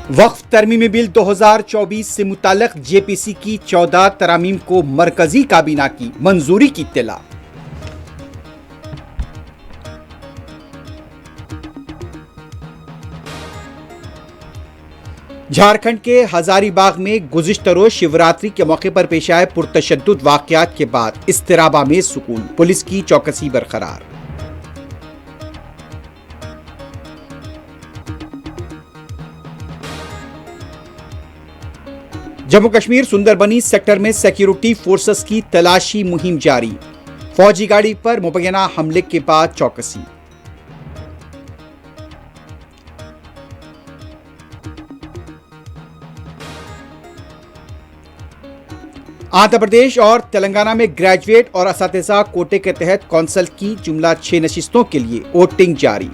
वक्फ तरमीमी bill 2024 से मुताल्लिक JPC की 14 तरामीम को मरकजी काबीना की मंजूरी की इत्तला। झारखंड के हजारीबाग में गुज़िश्ता रोज शिवरात्रि के मौके पर पेश आए पुरतशद्दुद वाक़यात के बाद इज़्तिराब आमेज़ सुकून, पुलिस की चौकसी बरकरार। जम्मू कश्मीर सुंदरबनी सेक्टर में सिक्योरिटी फोर्सेस की तलाशी मुहिम जारी, फौजी गाड़ी पर मुबैना हमले के बाद चौकसी। आंध्र प्रदेश और तेलंगाना में ग्रेजुएट और असातिज़ा कोटे के तहत कौंसिल की जुमला 6 नशिस्तों के लिए वोटिंग जारी।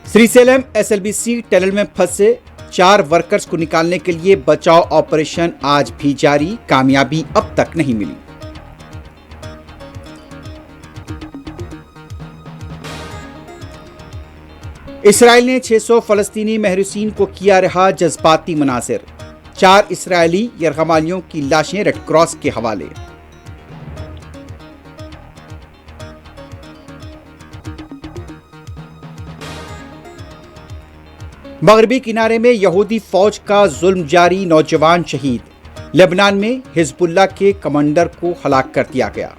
श्रीसेलम एसएलबीसी टनल में फंसे 4 वर्कर्स को निकालने के लिए बचाव ऑपरेशन आज भी जारी, कामयाबी अब तक नहीं मिली। इसराइल ने 600 फलस्तीनी महरूसीन को किया रहा जज्बाती मनासिर, 4 इसराइली यरगमालियों की लाशें रेड क्रॉस के हवाले। मगरबी किनारे में यहूदी फौज का जुल्म जारी, नौजवान शहीद। लेबनान में हिजबुल्लाह के कमांडर को हलाक कर दिया गया।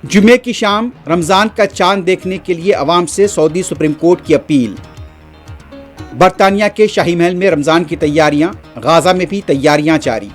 जुमे की शाम रमजान का चांद देखने के लिए अवाम से सऊदी सुप्रीम कोर्ट की अपील। बरतानिया के शाही महल में रमजान की तैयारियां, गाजा में भी तैयारियां जारी।